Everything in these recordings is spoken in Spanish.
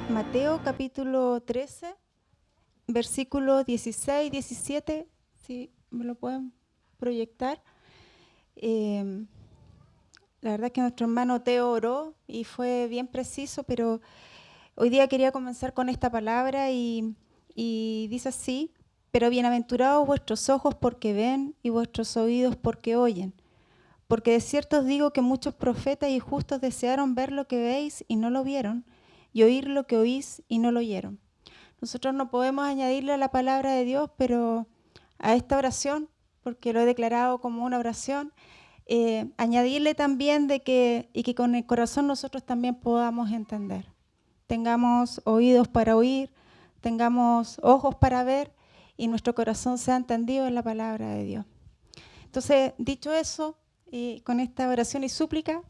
Mateo capítulo 13, versículos 16 y 17, si me lo pueden proyectar. La verdad es que nuestro hermano Teo oró y fue bien preciso, pero hoy día quería comenzar con esta palabra y dice así: pero bienaventurados vuestros ojos porque ven y vuestros oídos porque oyen. Porque de cierto os digo que muchos profetas y justos desearon ver lo que veis y no lo vieron, y oír lo que oís y no lo oyeron. Nosotros no podemos añadirle a la palabra de Dios, pero a esta oración, porque lo he declarado como una oración, añadirle también de que con el corazón nosotros también podamos entender. Tengamos oídos para oír, tengamos ojos para ver y nuestro corazón sea entendido en la palabra de Dios. Entonces, dicho eso, con esta oración y súplica,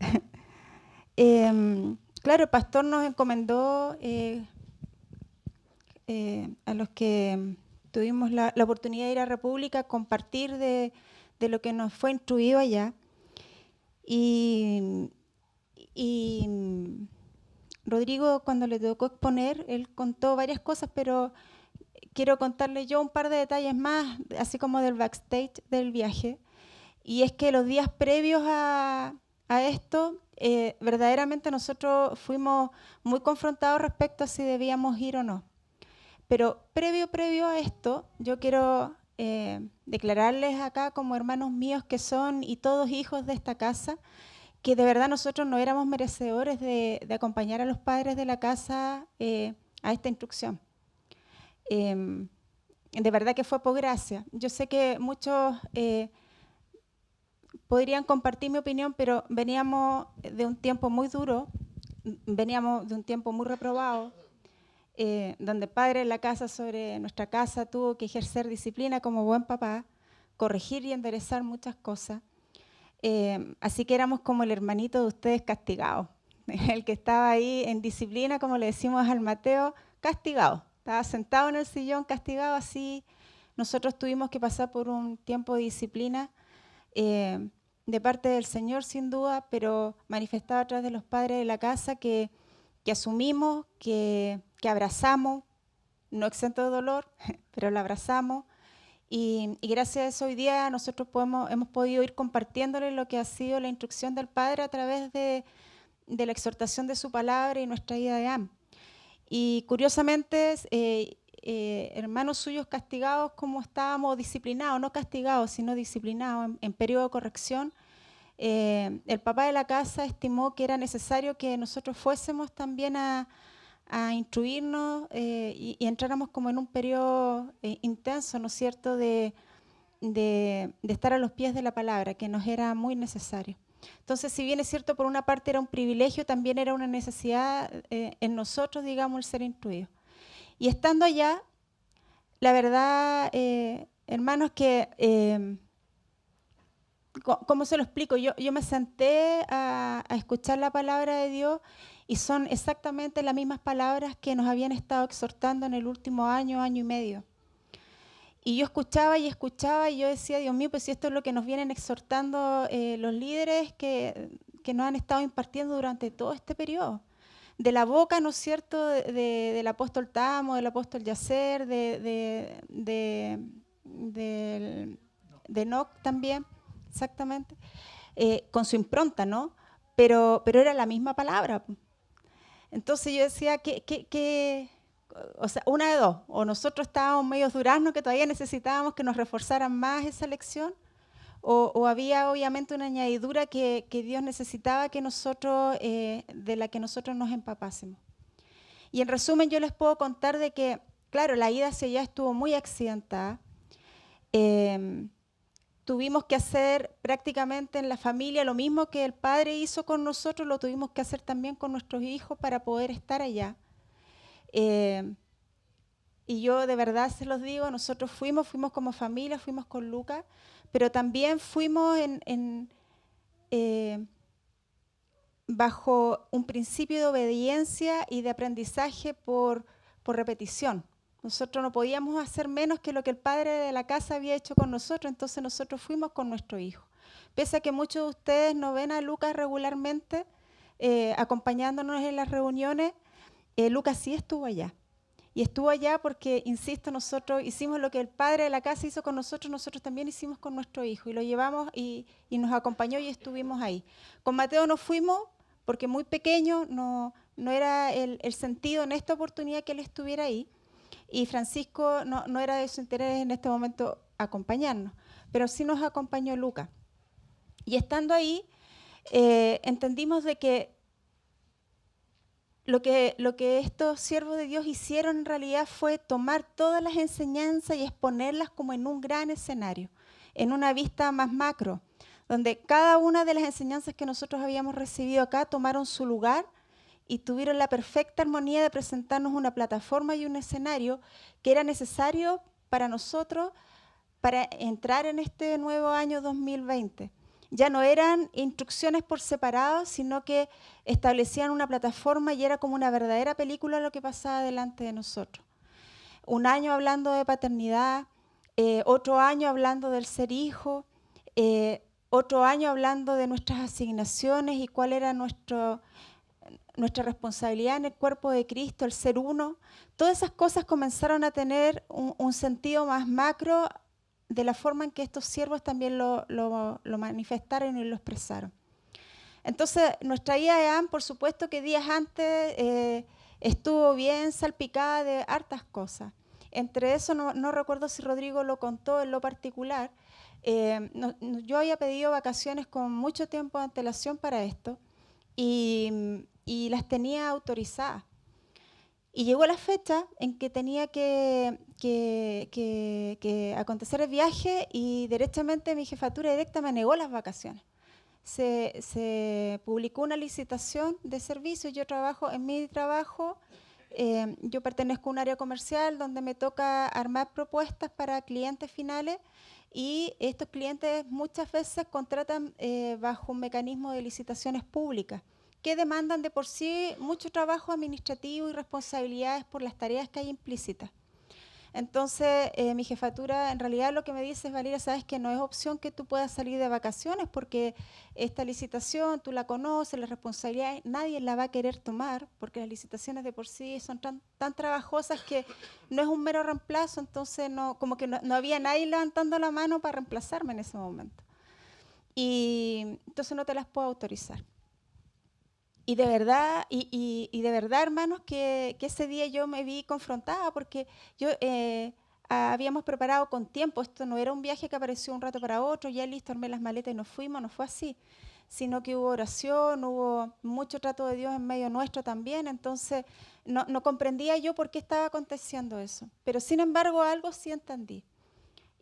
claro, el pastor nos encomendó a los que tuvimos la oportunidad de ir a República, compartir de lo que nos fue instruido allá. Y Rodrigo, cuando le tocó exponer, él contó varias cosas, pero quiero contarle yo un par de detalles más, así como del backstage del viaje. Y es que los días previos a esto, verdaderamente nosotros fuimos muy confrontados respecto a si debíamos ir o no. Pero previo a esto, yo quiero declararles acá como hermanos míos que son y todos hijos de esta casa, que de verdad nosotros no éramos merecedores de acompañar a los padres de la casa a esta instrucción. De verdad que fue por gracia. Yo sé que muchos podrían compartir mi opinión, pero veníamos de un tiempo muy duro, veníamos de un tiempo muy reprobado, donde el padre de la casa sobre nuestra casa tuvo que ejercer disciplina como buen papá, corregir y enderezar muchas cosas. Así que éramos como el hermanito de ustedes castigado, el que estaba ahí en disciplina, como le decimos al Mateo, castigado. Estaba sentado en el sillón castigado, así nosotros tuvimos que pasar por un tiempo de disciplina de parte del Señor sin duda, pero manifestado a través de los padres de la casa que asumimos, que abrazamos, no exento de dolor, pero lo abrazamos. Y gracias a eso hoy día nosotros hemos podido ir compartiéndole lo que ha sido la instrucción del Padre a través de la exhortación de su palabra y nuestra ida de AM. Y curiosamente, hermanos suyos castigados como estábamos, disciplinados, no castigados, sino disciplinados en periodo de corrección, el papá de la casa estimó que era necesario que nosotros fuésemos también a instruirnos y entráramos como en un periodo intenso, ¿no es cierto?, de estar a los pies de la palabra, que nos era muy necesario. Entonces, si bien es cierto, por una parte era un privilegio, también era una necesidad en nosotros, digamos, el ser instruidos. Y estando allá, la verdad, hermanos, que, ¿cómo se lo explico? Yo me senté a escuchar la palabra de Dios y son exactamente las mismas palabras que nos habían estado exhortando en el último año, año y medio. Y yo escuchaba y yo decía, Dios mío, pues si esto es lo que nos vienen exhortando los líderes que nos han estado impartiendo durante todo este periodo. De la boca, ¿no es cierto?, del apóstol Tamo, del apóstol Yacer, de Enoch también, exactamente, con su impronta, ¿no? Pero era la misma palabra. Entonces yo decía, o sea, una de dos, o nosotros estábamos medio duraznos que todavía necesitábamos que nos reforzaran más esa lección, o había obviamente una añadidura que Dios necesitaba que nosotros, de la que nosotros nos empapásemos. Y en resumen yo les puedo contar de que, claro, la ida hacia allá estuvo muy accidentada. Tuvimos que hacer prácticamente en la familia lo mismo que el padre hizo con nosotros, lo tuvimos que hacer también con nuestros hijos para poder estar allá. Y yo de verdad se los digo, nosotros fuimos como familia, fuimos con Lucas, pero también fuimos bajo un principio de obediencia y de aprendizaje por repetición. Nosotros no podíamos hacer menos que lo que el padre de la casa había hecho con nosotros, entonces nosotros fuimos con nuestro hijo. Pese a que muchos de ustedes no ven a Lucas regularmente acompañándonos en las reuniones, Lucas sí estuvo allá. Y estuvo allá porque, insisto, nosotros hicimos lo que el padre de la casa hizo con nosotros, nosotros también hicimos con nuestro hijo. Y lo llevamos y nos acompañó y estuvimos ahí. Con Mateo no fuimos porque muy pequeño, no era el sentido en esta oportunidad que él estuviera ahí. Y Francisco no era de su interés en este momento acompañarnos. Pero sí nos acompañó Lucas. Y estando ahí, entendimos de que lo que estos siervos de Dios hicieron en realidad fue tomar todas las enseñanzas y exponerlas como en un gran escenario, en una vista más macro, donde cada una de las enseñanzas que nosotros habíamos recibido acá tomaron su lugar y tuvieron la perfecta armonía de presentarnos una plataforma y un escenario que era necesario para nosotros para entrar en este nuevo año 2020. Ya no eran instrucciones por separado, sino que establecían una plataforma y era como una verdadera película lo que pasaba delante de nosotros. Un año hablando de paternidad, otro año hablando del ser hijo, otro año hablando de nuestras asignaciones y cuál era nuestra responsabilidad en el cuerpo de Cristo, el ser uno. Todas esas cosas comenzaron a tener un sentido más macro de la forma en que estos siervos también lo manifestaron y lo expresaron. Entonces, nuestra IAEAM, por supuesto que días antes estuvo bien salpicada de hartas cosas. Entre eso, no recuerdo si Rodrigo lo contó en lo particular, yo había pedido vacaciones con mucho tiempo de antelación para esto y las tenía autorizadas. Y llegó la fecha en que tenía que acontecer el viaje y derechamente mi jefatura directa me negó las vacaciones. Se publicó una licitación de servicios, yo trabajo en mi trabajo, yo pertenezco a un área comercial donde me toca armar propuestas para clientes finales y estos clientes muchas veces contratan bajo un mecanismo de licitaciones públicas que demandan de por sí mucho trabajo administrativo y responsabilidades por las tareas que hay implícitas. Entonces, mi jefatura en realidad lo que me dice es, Valeria, sabes que no es opción que tú puedas salir de vacaciones porque esta licitación, tú la conoces, las responsabilidades, nadie la va a querer tomar porque las licitaciones de por sí son tan trabajosas que no es un mero reemplazo, entonces como que no había nadie levantando la mano para reemplazarme en ese momento. Y entonces no te las puedo autorizar. Y de verdad, hermanos, que ese día yo me vi confrontada porque yo habíamos preparado con tiempo, esto no era un viaje que apareció un rato para otro, ya listo, armé las maletas y nos fuimos, no fue así, sino que hubo oración, hubo mucho trato de Dios en medio nuestro también, entonces no comprendía yo por qué estaba aconteciendo eso, pero sin embargo algo sí entendí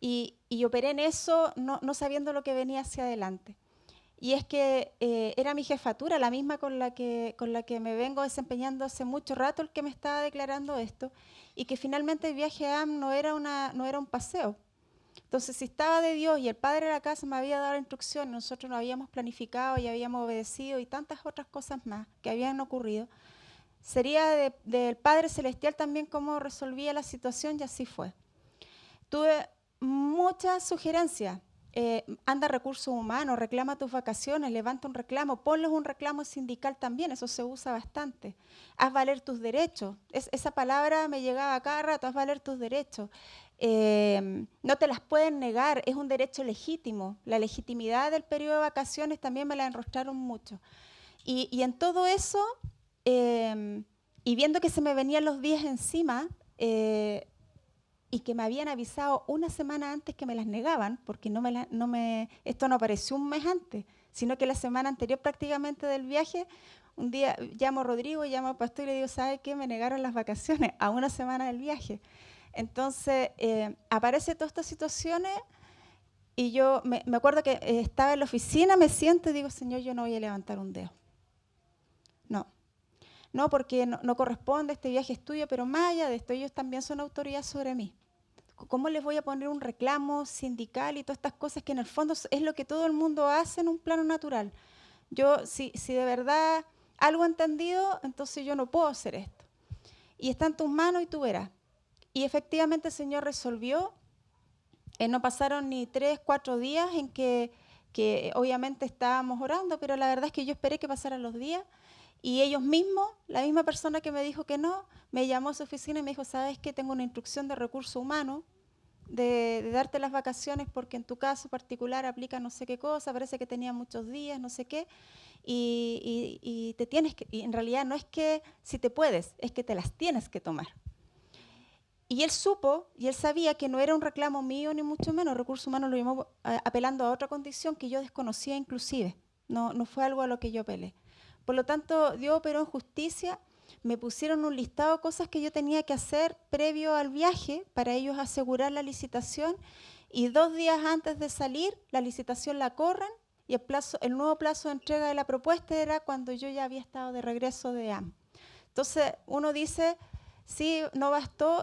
y operé en eso no sabiendo lo que venía hacia adelante. Y es que era mi jefatura, la misma con la que me vengo desempeñando hace mucho rato, el que me estaba declarando esto, y que finalmente el viaje a AM no era un paseo. Entonces, si estaba de Dios y el Padre de la casa me había dado la instrucción, nosotros lo habíamos planificado y habíamos obedecido y tantas otras cosas más que habían ocurrido, sería del Padre Celestial también cómo resolvía la situación y así fue. Tuve muchas sugerencias. Anda a recursos humanos, reclama tus vacaciones, levanta un reclamo, ponles un reclamo sindical también, eso se usa bastante. Haz valer tus derechos, esa palabra me llegaba a cada rato, haz valer tus derechos. No te las pueden negar, es un derecho legítimo. La legitimidad del periodo de vacaciones también me la enrostraron mucho. Y en todo eso, y viendo que se me venían los días encima, y que me habían avisado una semana antes que me las negaban, porque esto no apareció un mes antes, sino que la semana anterior prácticamente del viaje, un día llamo a Rodrigo, llamo al pastor y le digo, ¿sabe qué? Me negaron las vacaciones a una semana del viaje. Entonces, aparecen todas estas situaciones y yo me acuerdo que estaba en la oficina, me siento y digo, Señor, yo no voy a levantar un dedo. No, porque no corresponde, este viaje es tuyo, pero más allá de esto, ellos también son autoridad sobre mí. ¿Cómo les voy a poner un reclamo sindical y todas estas cosas que en el fondo es lo que todo el mundo hace en un plano natural? Yo, si de verdad algo he entendido, entonces yo no puedo hacer esto. Y está en tus manos y tú verás. Y efectivamente el Señor resolvió. No pasaron ni 3, 4 días en que obviamente estábamos orando, pero la verdad es que yo esperé que pasaran los días y ellos mismos, la misma persona que me dijo que no, me llamó a su oficina y me dijo, ¿sabes qué? Tengo una instrucción de recursos humanos de darte las vacaciones porque en tu caso particular aplica no sé qué cosa, parece que tenía muchos días, no sé qué, y te tienes que, y en realidad no es que si te puedes, es que te las tienes que tomar. Y él supo, y él sabía que no era un reclamo mío, ni mucho menos. Recursos Humanos lo llamó apelando a otra condición que yo desconocía inclusive. No fue algo a lo que yo apelé. Por lo tanto, Dios operó en justicia. Me pusieron un listado de cosas que yo tenía que hacer previo al viaje para ellos asegurar la licitación. Y 2 días antes de salir, la licitación la corren y el nuevo plazo de entrega de la propuesta era cuando yo ya había estado de regreso de AM. Entonces, uno dice... Sí, no bastó,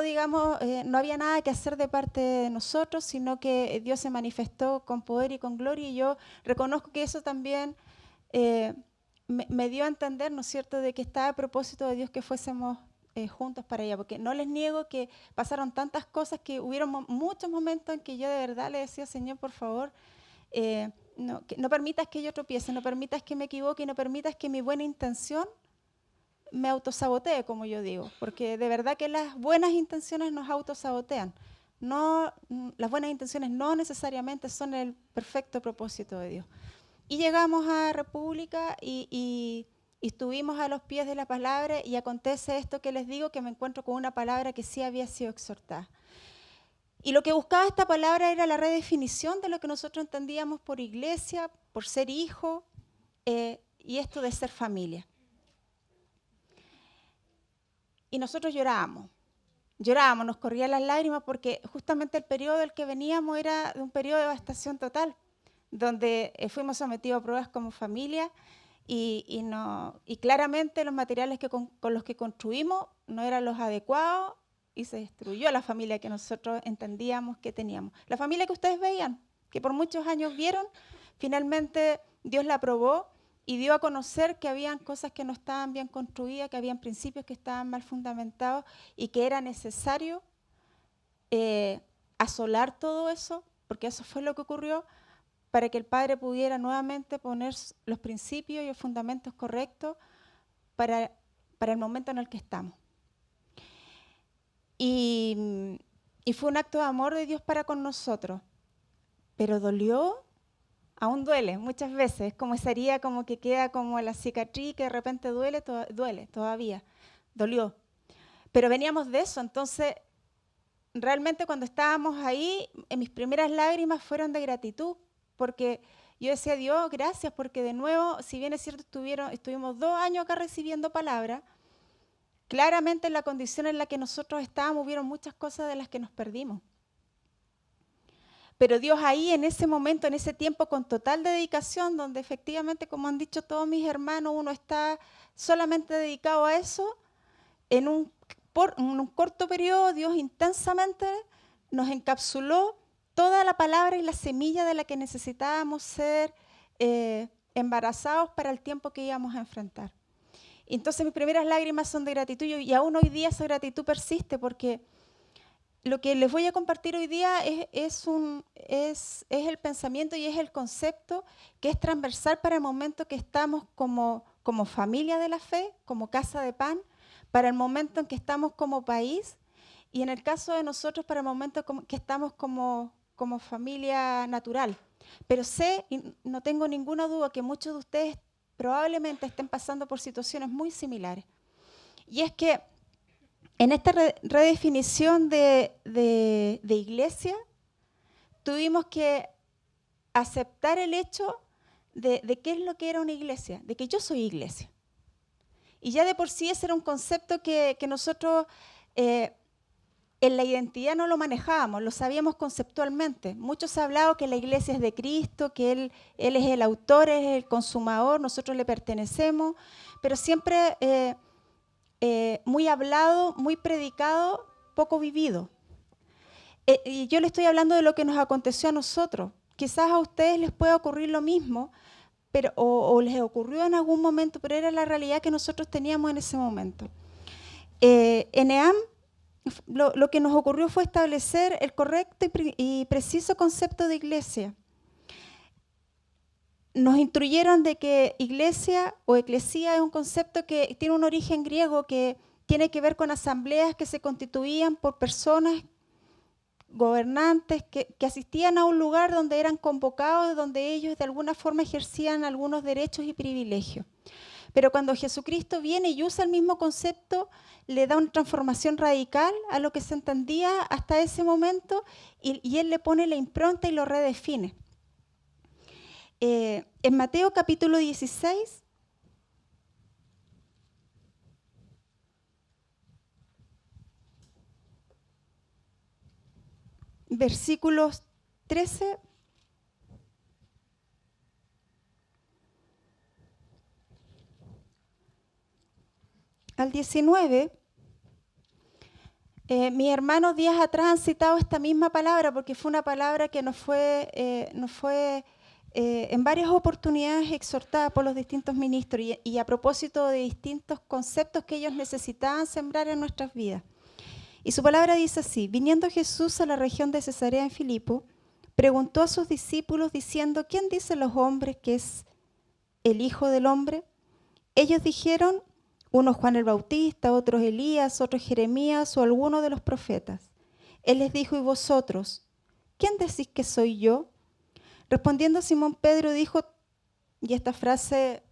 digamos, no había nada que hacer de parte de nosotros, sino que Dios se manifestó con poder y con gloria, y yo reconozco que eso también me dio a entender, ¿no es cierto?, de que estaba a propósito de Dios que fuésemos juntos para allá, porque no les niego que pasaron tantas cosas que hubieron muchos momentos en que yo de verdad le decía, Señor, por favor, no permitas que yo tropiece, no permitas que me equivoque y no permitas que mi buena intención me autosabotee, como yo digo, porque de verdad que las buenas intenciones nos autosabotean. Las buenas intenciones no necesariamente son el perfecto propósito de Dios. Y llegamos a República y estuvimos a los pies de la palabra y acontece esto que les digo, que me encuentro con una palabra que sí había sido exhortada. Y lo que buscaba esta palabra era la redefinición de lo que nosotros entendíamos por iglesia, por ser hijo y esto de ser familia. Y nosotros llorábamos, nos corrían las lágrimas porque justamente el periodo del que veníamos era un periodo de devastación total, donde fuimos sometidos a pruebas como familia y claramente los materiales con los que construimos no eran los adecuados y se destruyó la familia que nosotros entendíamos que teníamos. La familia que ustedes veían, que por muchos años vieron, finalmente Dios la aprobó y dio a conocer que habían cosas que no estaban bien construidas, que habían principios que estaban mal fundamentados y que era necesario asolar todo eso, porque eso fue lo que ocurrió, para que el Padre pudiera nuevamente poner los principios y los fundamentos correctos para el momento en el que estamos. Y fue un acto de amor de Dios para con nosotros, pero dolió. Aún duele muchas veces, es como esa herida como que queda como la cicatriz que de repente duele todavía, dolió. Pero veníamos de eso, entonces realmente cuando estábamos ahí, mis primeras lágrimas fueron de gratitud, porque yo decía, Dios, gracias, porque de nuevo, si bien es cierto, estuvimos 2 años acá recibiendo palabra, claramente en la condición en la que nosotros estábamos, hubieron muchas cosas de las que nos perdimos. Pero Dios ahí, en ese momento, en ese tiempo, con total dedicación, donde efectivamente, como han dicho todos mis hermanos, uno está solamente dedicado a eso, en un corto periodo, Dios intensamente nos encapsuló toda la palabra y la semilla de la que necesitábamos ser embarazados para el tiempo que íbamos a enfrentar. Entonces mis primeras lágrimas son de gratitud y aún hoy día esa gratitud persiste porque lo que les voy a compartir hoy día es el pensamiento y es el concepto que es transversal para el momento que estamos como familia de la fe, como casa de pan, para el momento en que estamos como país y en el caso de nosotros para el momento que estamos como familia natural. Pero sé, y no tengo ninguna duda, que muchos de ustedes probablemente estén pasando por situaciones muy similares. Y es que en esta redefinición de iglesia, tuvimos que aceptar el hecho de qué es lo que era una iglesia, de que yo soy iglesia. Y ya de por sí ese era un concepto que nosotros en la identidad no lo manejábamos, lo sabíamos conceptualmente. Muchos han hablado que la iglesia es de Cristo, que Él es el autor, es el consumador, nosotros le pertenecemos, pero siempre... muy hablado, muy predicado, poco vivido. Y yo le estoy hablando de lo que nos aconteció a nosotros. Quizás a ustedes les pueda ocurrir lo mismo, o les ocurrió en algún momento, pero era la realidad que nosotros teníamos en ese momento. En EAM lo que nos ocurrió fue establecer el correcto y preciso concepto de iglesia. Nos instruyeron de que iglesia o eclesía es un concepto que tiene un origen griego que tiene que ver con asambleas que se constituían por personas gobernantes que asistían a un lugar donde eran convocados, donde ellos de alguna forma ejercían algunos derechos y privilegios. Pero cuando Jesucristo viene y usa el mismo concepto, le da una transformación radical a lo que se entendía hasta ese momento y Él le pone la impronta y lo redefine. En Mateo capítulo 16, versículos 13 al 19, mis hermanos días atrás han citado esta misma palabra porque fue una palabra que nos fue en varias oportunidades exhortada por los distintos ministros y a propósito de distintos conceptos que ellos necesitaban sembrar en nuestras vidas. Y su palabra dice así: viniendo Jesús a la región de Cesarea en Filipo, preguntó a sus discípulos diciendo: ¿quién dicen los hombres que es el Hijo del Hombre? Ellos dijeron: unos Juan el Bautista, otros Elías, otros Jeremías o alguno de los profetas. Él les dijo: ¿y vosotros? ¿Quién decís que soy yo? Respondiendo Simón Pedro dijo, y esta frase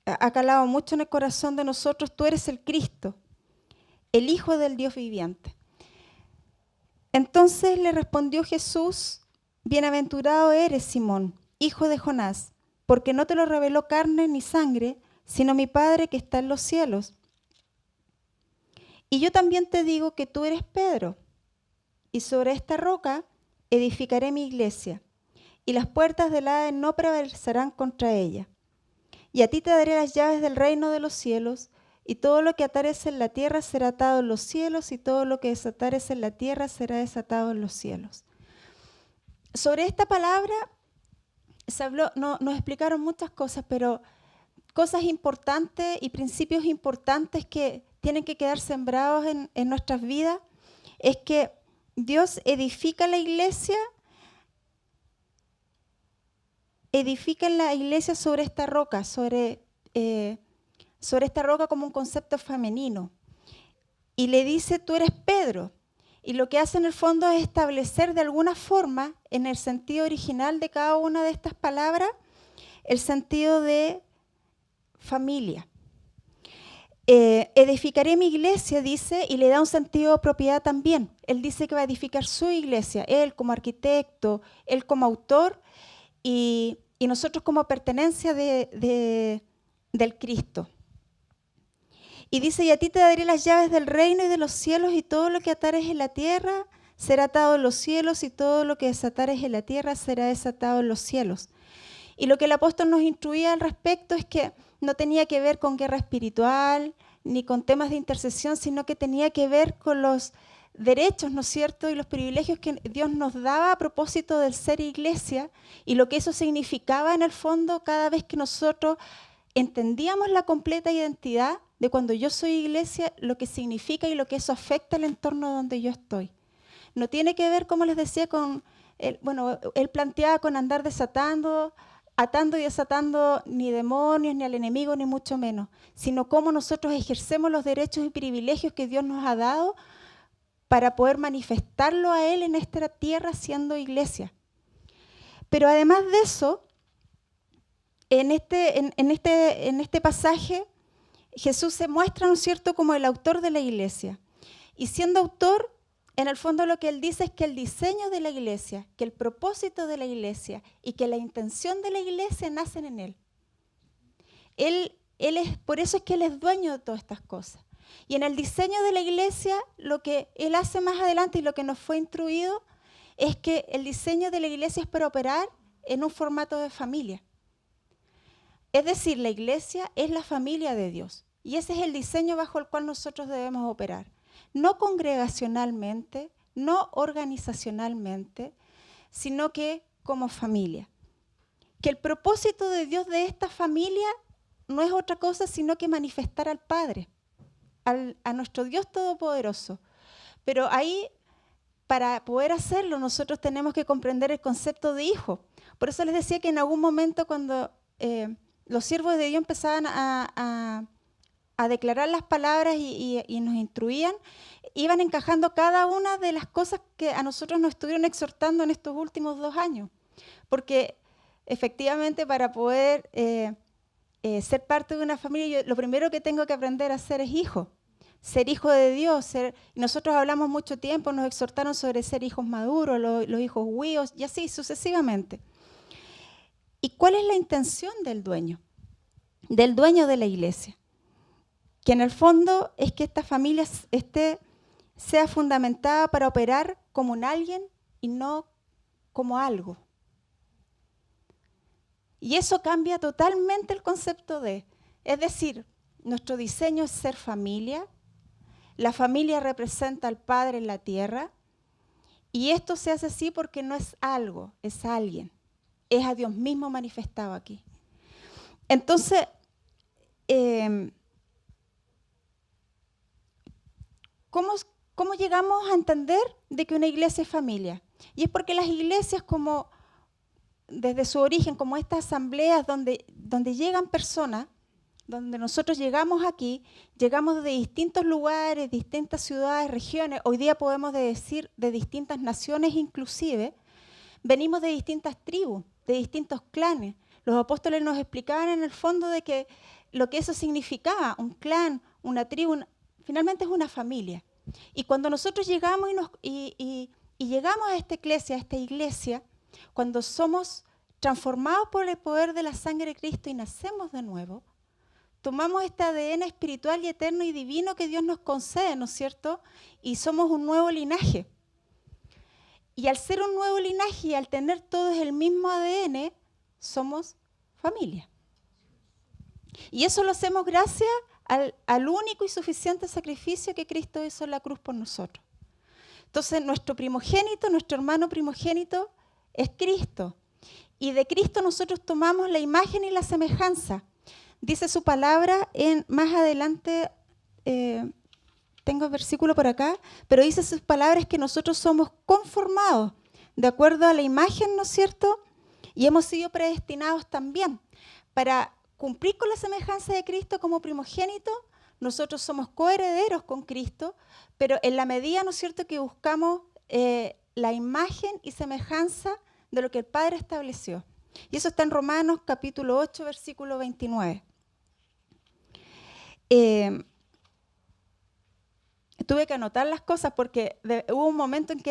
ha calado mucho en el corazón de nosotros: tú eres el Cristo, el Hijo del Dios viviente. Entonces le respondió Jesús: bienaventurado eres, Simón, hijo de Jonás, porque no te lo reveló carne ni sangre, sino mi Padre que está en los cielos. Y yo también te digo que tú eres Pedro, y sobre esta roca edificaré mi iglesia, y las puertas del Hades no prevalecerán contra ella. Y a ti te daré las llaves del reino de los cielos, y todo lo que atares en la tierra será atado en los cielos, y todo lo que desatares en la tierra será desatado en los cielos. Sobre esta palabra se habló, nos explicaron muchas cosas, pero cosas importantes y principios importantes que tienen que quedar sembrados en nuestras vidas es que Dios edifica la iglesia sobre esta roca, sobre esta roca como un concepto femenino. Y le dice: tú eres Pedro. Y lo que hace en el fondo es establecer de alguna forma, en el sentido original de cada una de estas palabras, el sentido de familia. Edificaré mi iglesia, dice, y le da un sentido de propiedad también. Él dice que va a edificar su iglesia, él como arquitecto, él como autor y nosotros como pertenencia del Cristo. Y dice: y a ti te daré las llaves del reino y de los cielos, y todo lo que atares en la tierra será atado en los cielos, y todo lo que desatares en la tierra será desatado en los cielos. Y lo que el apóstol nos instruía al respecto es que no tenía que ver con guerra espiritual, ni con temas de intercesión, sino que tenía que ver con los derechos, ¿no es cierto?, y los privilegios que Dios nos daba a propósito del ser iglesia, y lo que eso significaba en el fondo cada vez que nosotros entendíamos la completa identidad de cuando yo soy iglesia, lo que significa y lo que eso afecta al entorno donde yo estoy. No tiene que ver, como les decía, con, él planteaba con andar desatando, atando y desatando ni demonios, ni al enemigo, ni mucho menos, sino cómo nosotros ejercemos los derechos y privilegios que Dios nos ha dado para poder manifestarlo a Él en esta tierra siendo iglesia. Pero además de eso, en este pasaje, Jesús se muestra, ¿no es cierto?, como el autor de la iglesia. Y siendo autor, en el fondo lo que él dice es que el diseño de la iglesia, que el propósito de la iglesia y que la intención de la iglesia nacen en él. Por eso es que él es dueño de todas estas cosas. Y en el diseño de la iglesia, lo que él hace más adelante y lo que nos fue instruido es que el diseño de la iglesia es para operar en un formato de familia. Es decir, la iglesia es la familia de Dios. Y ese es el diseño bajo el cual nosotros debemos operar. No congregacionalmente, no organizacionalmente, sino que como familia. Que el propósito de Dios de esta familia no es otra cosa sino que manifestar al Padre, a nuestro Dios Todopoderoso. Pero ahí, para poder hacerlo, nosotros tenemos que comprender el concepto de hijo. Por eso les decía que en algún momento cuando los siervos de Dios empezaban a declarar las palabras y nos instruían, iban encajando cada una de las cosas que a nosotros nos estuvieron exhortando en estos últimos 2 años. Porque efectivamente para poder ser parte de una familia, lo primero que tengo que aprender a ser es hijo. Ser hijo de Dios. Y nosotros hablamos mucho tiempo, nos exhortaron sobre ser hijos maduros, los hijos huíos, y así sucesivamente. ¿Y cuál es la intención del dueño? Del dueño de la iglesia. Que en el fondo es que esta familia sea fundamentada para operar como un alguien y no como algo. Y eso cambia totalmente el concepto es decir, nuestro diseño es ser familia, la familia representa al Padre en la tierra, y esto se hace así porque no es algo, es alguien, es a Dios mismo manifestado aquí. Entonces, ¿cómo llegamos a entender de que una iglesia es familia? Y es porque las iglesias, como desde su origen, como estas asambleas donde llegan personas, donde nosotros llegamos aquí, llegamos de distintos lugares, distintas ciudades, regiones, hoy día podemos decir de distintas naciones inclusive, venimos de distintas tribus, de distintos clanes. Los apóstoles nos explicaban en el fondo de que lo que eso significaba, un clan, una tribu, finalmente es una familia. Y cuando nosotros llegamos y llegamos a esta iglesia, cuando somos transformados por el poder de la sangre de Cristo y nacemos de nuevo, tomamos este ADN espiritual y eterno y divino que Dios nos concede, ¿no es cierto? Y somos un nuevo linaje. Y al ser un nuevo linaje y al tener todos el mismo ADN, somos familia. Y eso lo hacemos gracias al único y suficiente sacrificio que Cristo hizo en la cruz por nosotros. Entonces, nuestro primogénito, nuestro hermano primogénito, es Cristo. Y de Cristo nosotros tomamos la imagen y la semejanza. Dice su palabra más adelante, tengo el versículo por acá, pero dice sus palabras que nosotros somos conformados de acuerdo a la imagen, ¿no es cierto? Y hemos sido predestinados también para cumplir con la semejanza de Cristo como primogénito. Nosotros somos coherederos con Cristo, pero en la medida, ¿no es cierto?, que buscamos la imagen y semejanza de lo que el Padre estableció. Y eso está en Romanos capítulo 8, versículo 29. Tuve que anotar las cosas porque hubo un momento en que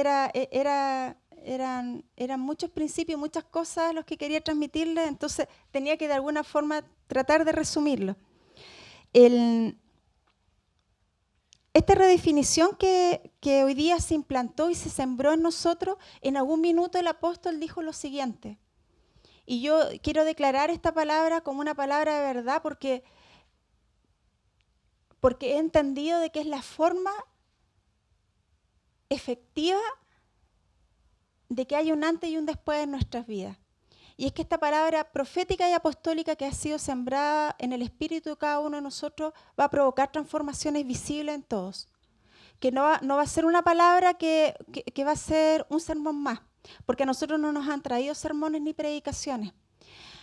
eran muchos principios, muchas cosas los que quería transmitirles, entonces tenía que de alguna forma tratar de resumirlo. Esta redefinición que hoy día se implantó y se sembró en nosotros, en algún minuto el apóstol dijo lo siguiente, y yo quiero declarar esta palabra como una palabra de verdad porque he entendido de que es la forma efectiva de que hay un antes y un después en nuestras vidas. Y es que esta palabra profética y apostólica que ha sido sembrada en el espíritu de cada uno de nosotros va a provocar transformaciones visibles en todos. Que no va a ser una palabra que va a ser un sermón más, porque a nosotros no nos han traído sermones ni predicaciones,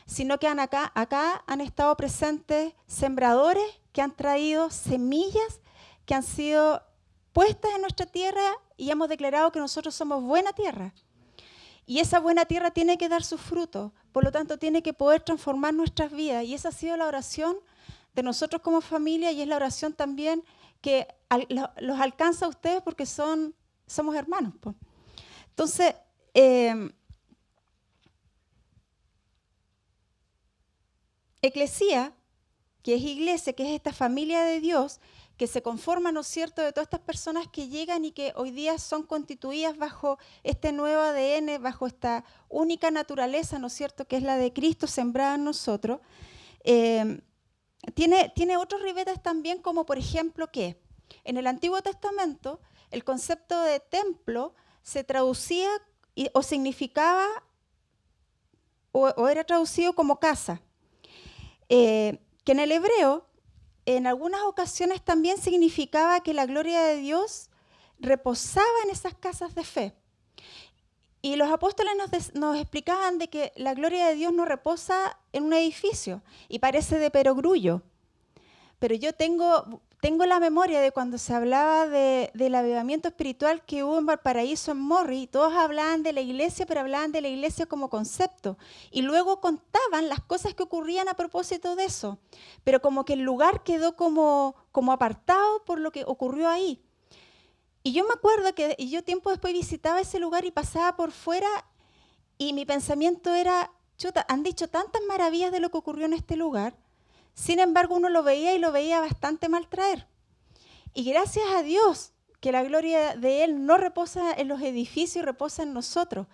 sino que acá han estado presentes sembradores que han traído semillas que han sido puestas en nuestra tierra y hemos declarado que nosotros somos buena tierra. Y esa buena tierra tiene que dar sus frutos, por lo tanto tiene que poder transformar nuestras vidas. Y esa ha sido la oración de nosotros como familia y es la oración también que los alcanza a ustedes porque somos hermanos. Po. Entonces, eclesía, que es iglesia, que es esta familia de Dios, que se conforma, ¿no es cierto?, de todas estas personas que llegan y que hoy día son constituidas bajo este nuevo ADN, bajo esta única naturaleza, ¿no es cierto?, que es la de Cristo sembrada en nosotros. Tiene otros ribetes también, como por ejemplo que en el Antiguo Testamento el concepto de templo se traducía o significaba o era traducido como casa. que en el hebreo, en algunas ocasiones también significaba que la gloria de Dios reposaba en esas casas de fe. Y los apóstoles nos explicaban de que la gloria de Dios no reposa en un edificio y parece de perogrullo. Pero yo tengo la memoria de cuando se hablaba del avivamiento espiritual que hubo en Valparaíso, en Morri, y todos hablaban de la iglesia, pero hablaban de la iglesia como concepto. Y luego contaban las cosas que ocurrían a propósito de eso. Pero como que el lugar quedó como apartado por lo que ocurrió ahí. Y yo me acuerdo que yo tiempo después visitaba ese lugar y pasaba por fuera y mi pensamiento era, chuta, han dicho tantas maravillas de lo que ocurrió en este lugar, sin embargo uno lo veía y lo veía bastante mal traer. Y gracias a Dios que la gloria de Él no reposa en los edificios, reposa en nosotros.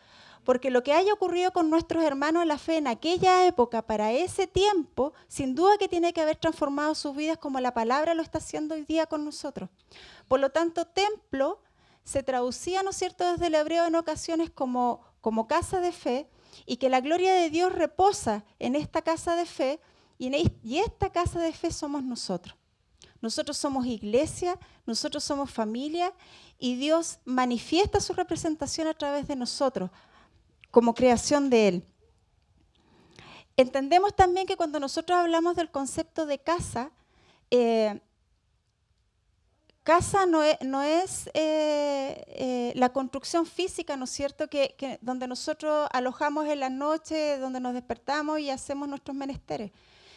Porque lo que haya ocurrido con nuestros hermanos en la fe en aquella época, para ese tiempo, sin duda que tiene que haber transformado sus vidas como la palabra lo está haciendo hoy día con nosotros. Por lo tanto, templo se traducía, ¿no es cierto?, desde el hebreo en ocasiones como casa de fe, y que la gloria de Dios reposa en esta casa de fe, y esta casa de fe somos nosotros. Nosotros somos iglesia, nosotros somos familia, y Dios manifiesta su representación a través de nosotros, como creación de Él. Entendemos también que cuando nosotros hablamos del concepto de casa, casa no es la construcción física, ¿no es cierto?, que donde nosotros alojamos en la noche, donde nos despertamos y hacemos nuestros menesteres,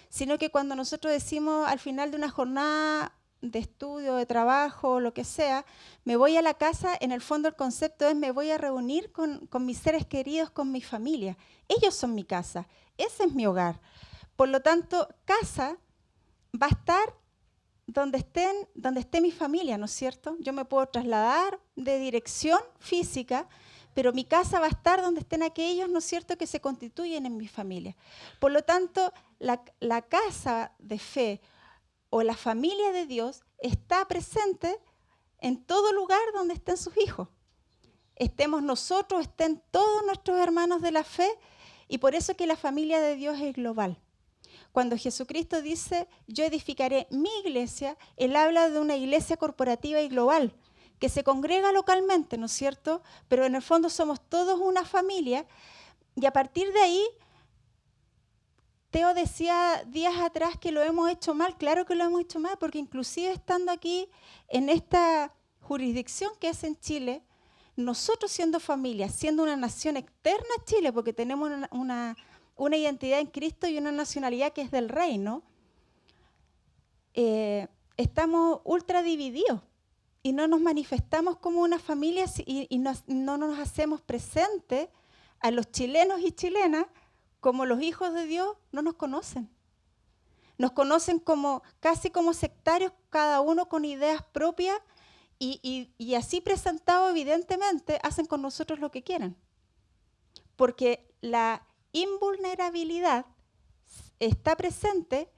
sino que cuando nosotros decimos al final de una jornada de estudio, de trabajo, lo que sea, me voy a la casa, en el fondo el concepto es me voy a reunir con mis seres queridos, con mi familia. Ellos son mi casa, ese es mi hogar. Por lo tanto, casa va a estar donde esté mi familia, ¿no es cierto? Yo me puedo trasladar de dirección física, pero mi casa va a estar donde estén aquellos, ¿no es cierto?, que se constituyen en mi familia. Por lo tanto, la casa de fe o la familia de Dios está presente en todo lugar donde estén sus hijos. Estemos nosotros, estén todos nuestros hermanos de la fe, y por eso que la familia de Dios es global. Cuando Jesucristo dice, yo edificaré mi iglesia, Él habla de una iglesia corporativa y global, que se congrega localmente, ¿no es cierto? Pero en el fondo somos todos una familia, y a partir de ahí, Teo decía días atrás que lo hemos hecho mal. Claro que lo hemos hecho mal, porque inclusive estando aquí en esta jurisdicción que es en Chile, nosotros siendo familia, siendo una nación externa a Chile, porque tenemos una identidad en Cristo y una nacionalidad que es del reino, estamos ultra divididos y no nos manifestamos como una familia y no nos hacemos presentes a los chilenos y chilenas como los hijos de Dios no nos conocen. Nos conocen casi como sectarios, cada uno con ideas propias, y así presentado evidentemente hacen con nosotros lo que quieren. Porque la invulnerabilidad está presente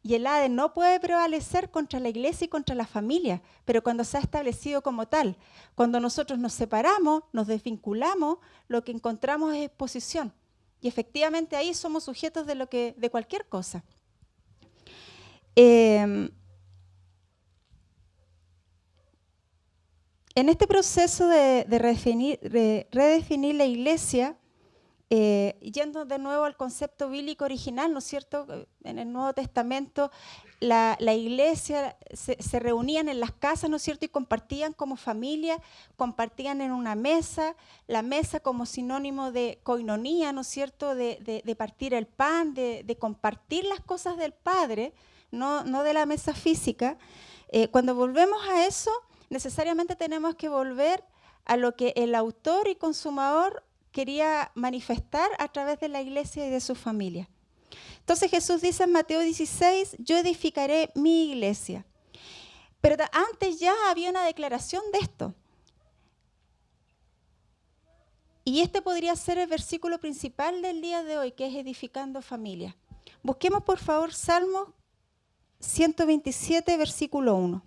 y el ADE no puede prevalecer contra la iglesia y contra la familia, pero cuando se ha establecido como tal, cuando nosotros nos separamos, nos desvinculamos, lo que encontramos es exposición. Y efectivamente ahí somos sujetos de cualquier cosa. En este proceso de redefinir la iglesia, yendo de nuevo al concepto bíblico original, ¿no es cierto? En el Nuevo Testamento la iglesia se reunían en las casas, ¿no es cierto?, y compartían como familia, compartían en una mesa, la mesa como sinónimo de coinonía, ¿no es cierto?, de partir el pan, de compartir las cosas del Padre, no de la mesa física. Cuando volvemos a eso, necesariamente tenemos que volver a lo que el autor y consumador quería manifestar a través de la iglesia y de su familia. Entonces Jesús dice en Mateo 16, yo edificaré mi iglesia. Pero antes ya había una declaración de esto. Y este podría ser el versículo principal del día de hoy, que es edificando familia. Busquemos por favor Salmo 127, versículo 1.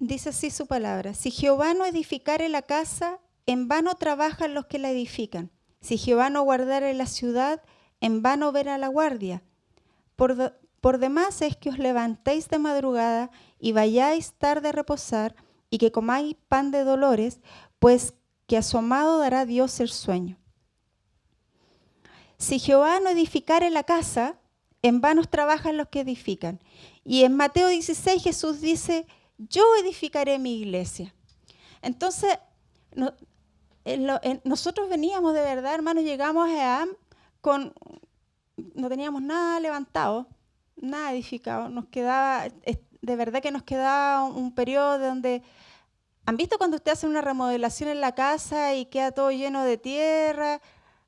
Dice así su palabra: si Jehová no edificare la casa, en vano trabajan los que la edifican. Si Jehová no guardare la ciudad, en vano vela la guardia. Por demás es que os levantéis de madrugada y vayáis tarde a reposar, y que comáis pan de dolores, pues que a su amado dará Dios el sueño. Si Jehová no edificare la casa, en vano trabajan los que edifican. Y en Mateo 16 Jesús dice: yo edificaré mi iglesia. Entonces, nosotros veníamos de verdad, hermanos, llegamos a no teníamos nada levantado, nada edificado. Nos quedaba, de verdad que nos quedaba un periodo donde, ¿han visto cuando usted hace una remodelación en la casa y queda todo lleno de tierra?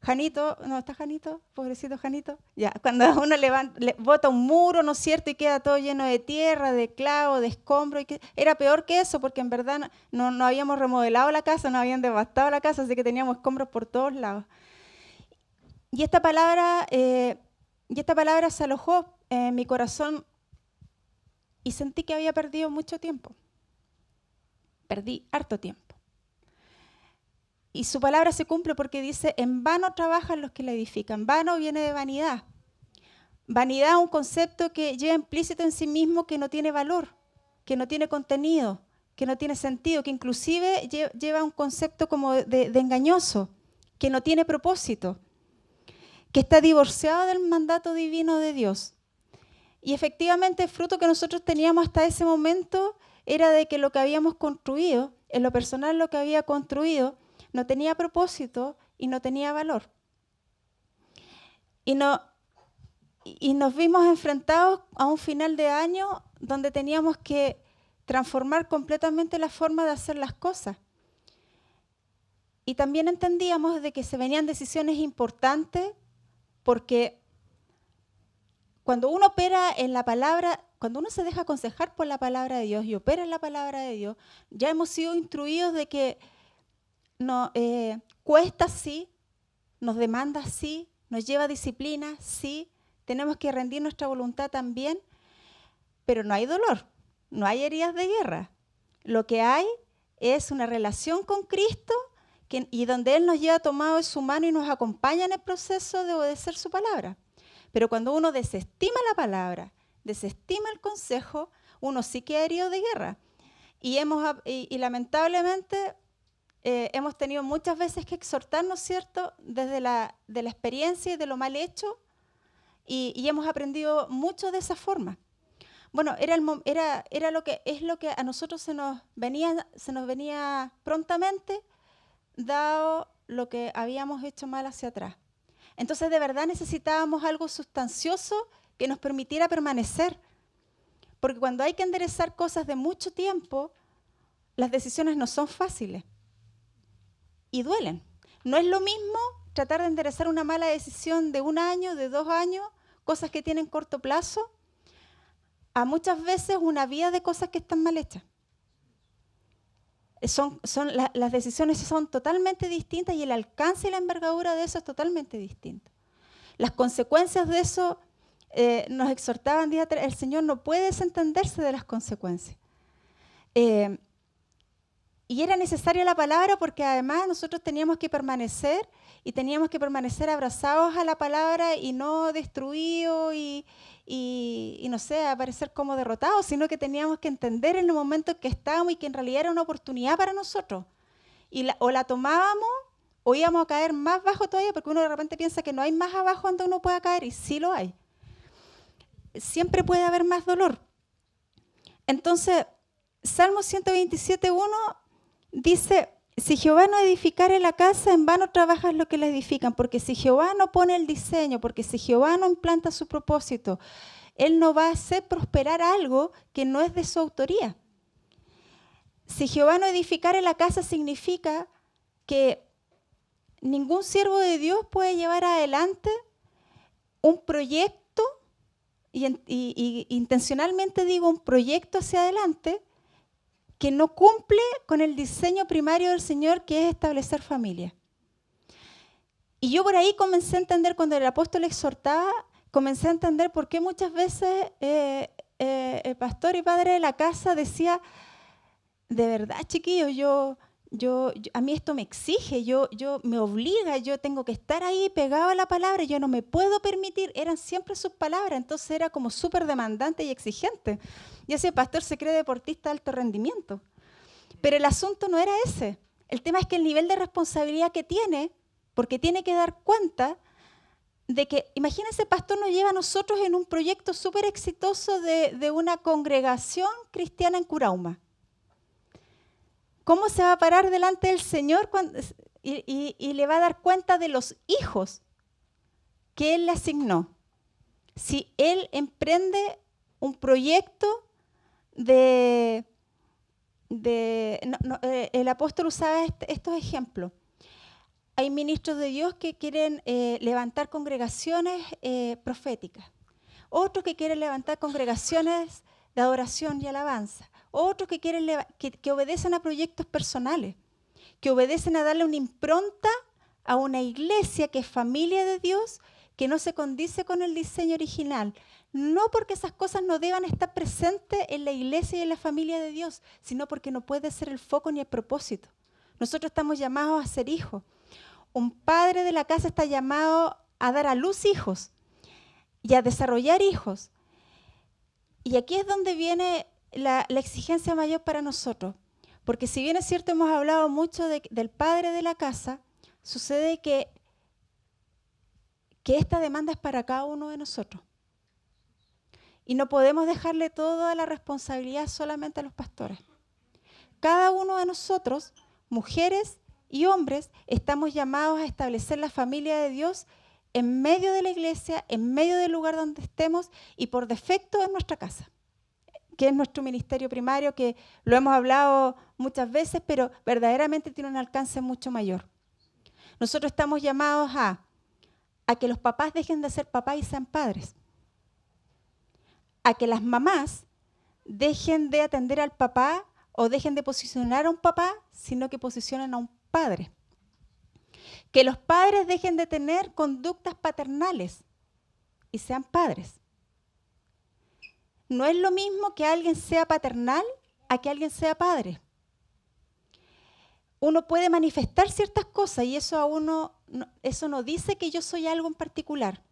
Janito, ¿no está Janito? Pobrecito Janito. Ya, cuando uno bota un muro, ¿no es cierto? Y queda todo lleno de tierra, de clavo, de escombro. Era peor que eso, porque en verdad no habíamos remodelado la casa, no habían devastado la casa, así que teníamos escombros por todos lados. Y esta palabra se alojó en mi corazón y sentí que había perdido mucho tiempo. Perdí harto tiempo. Y su palabra se cumple porque dice: en vano trabajan los que la edifican. Vano viene de vanidad. Vanidad es un concepto que lleva implícito en sí mismo que no tiene valor, que no tiene contenido, que no tiene sentido, que inclusive lleva un concepto como de engañoso, que no tiene propósito, que está divorciado del mandato divino de Dios. Y efectivamente el fruto que nosotros teníamos hasta ese momento era de que lo que habíamos construido, en lo personal lo que había construido, no tenía propósito y no tenía valor. Y nos vimos enfrentados a un final de año donde teníamos que transformar completamente la forma de hacer las cosas. Y también entendíamos de que se venían decisiones importantes, porque cuando uno opera en la palabra, cuando uno se deja aconsejar por la palabra de Dios y opera en la palabra de Dios, ya hemos sido instruidos de que cuesta sí, nos demanda sí, nos lleva disciplina sí, tenemos que rendir nuestra voluntad también, pero no hay dolor, no hay heridas de guerra. Lo que hay es una relación con Cristo y donde Él nos lleva tomado de su mano y nos acompaña en el proceso de obedecer su palabra. Pero cuando uno desestima la palabra, desestima el consejo, uno sí queda herido de guerra. Y lamentablemente hemos tenido muchas veces que exhortarnos, ¿cierto?, desde de la experiencia y de lo mal hecho, y hemos aprendido mucho de esa forma. Bueno, es lo que a nosotros se nos venía prontamente, dado lo que habíamos hecho mal hacia atrás. Entonces, de verdad necesitábamos algo sustancioso que nos permitiera permanecer, porque cuando hay que enderezar cosas de mucho tiempo, las decisiones no son fáciles y duelen. No es lo mismo tratar de enderezar una mala decisión de 1 año, de 2 años, cosas que tienen corto plazo, a muchas veces una vida de cosas que están mal hechas. Las decisiones son totalmente distintas y el alcance y la envergadura de eso es totalmente distinto. Las consecuencias de eso, nos exhortaban día tras día, el Señor no puede desentenderse de las consecuencias. Y era necesaria la palabra porque además nosotros teníamos que permanecer y teníamos que permanecer abrazados a la palabra y no destruidos y no sé, aparecer como derrotados, sino que teníamos que entender en el momento en que estábamos y que en realidad era una oportunidad para nosotros. O la tomábamos o íbamos a caer más bajo todavía, porque uno de repente piensa que no hay más abajo donde uno pueda caer, y sí lo hay. Siempre puede haber más dolor. Entonces, Salmo 127:1 dice: si Jehová no edificare la casa, en vano trabajan los que la edifican, porque si Jehová no pone el diseño, porque si Jehová no implanta su propósito, Él no va a hacer prosperar algo que no es de su autoría. Si Jehová no edificare la casa, significa que ningún siervo de Dios puede llevar adelante un proyecto, y intencionalmente digo un proyecto hacia adelante, que no cumple con el diseño primario del Señor, que es establecer familia. Y yo por ahí comencé a entender, cuando el apóstol exhortaba, comencé a entender por qué muchas veces el pastor y padre de la casa decía: de verdad, chiquillos, a mí esto me exige, me obliga, yo tengo que estar ahí pegado a la palabra, yo no me puedo permitir, eran siempre sus palabras, entonces era como súper demandante y exigente. Y ese pastor se cree deportista de alto rendimiento. Pero el asunto no era ese. El tema es que el nivel de responsabilidad que tiene, porque tiene que dar cuenta de que, imagínense, pastor nos lleva a nosotros en un proyecto súper exitoso de una congregación cristiana en Curauma. ¿Cómo se va a parar delante del Señor y le va a dar cuenta de los hijos que Él le asignó? Si Él emprende un proyecto el apóstol usaba estos ejemplos. Hay ministros de Dios que quieren levantar congregaciones proféticas, otros que quieren levantar congregaciones de adoración y alabanza, otros que quieren que obedecen a proyectos personales, que obedecen a darle una impronta a una iglesia que es familia de Dios, que no se condice con el diseño original. No porque esas cosas no deban estar presentes en la iglesia y en la familia de Dios, sino porque no puede ser el foco ni el propósito. Nosotros estamos llamados a ser hijos. Un padre de la casa está llamado a dar a luz hijos y a desarrollar hijos. Y aquí es donde viene la exigencia mayor para nosotros. Porque si bien es cierto, hemos hablado mucho del padre de la casa, sucede que esta demanda es para cada uno de nosotros. Y no podemos dejarle toda la responsabilidad solamente a los pastores. Cada uno de nosotros, mujeres y hombres, estamos llamados a establecer la familia de Dios en medio de la iglesia, en medio del lugar donde estemos y por defecto en nuestra casa, que es nuestro ministerio primario, que lo hemos hablado muchas veces, pero verdaderamente tiene un alcance mucho mayor. Nosotros estamos llamados a que los papás dejen de ser papás y sean padres, a que las mamás dejen de atender al papá o dejen de posicionar a un papá, sino que posicionen a un padre. Que los padres dejen de tener conductas paternales y sean padres. No es lo mismo que alguien sea paternal a que alguien sea padre. Uno puede manifestar ciertas cosas y eso no dice que yo soy algo en particular.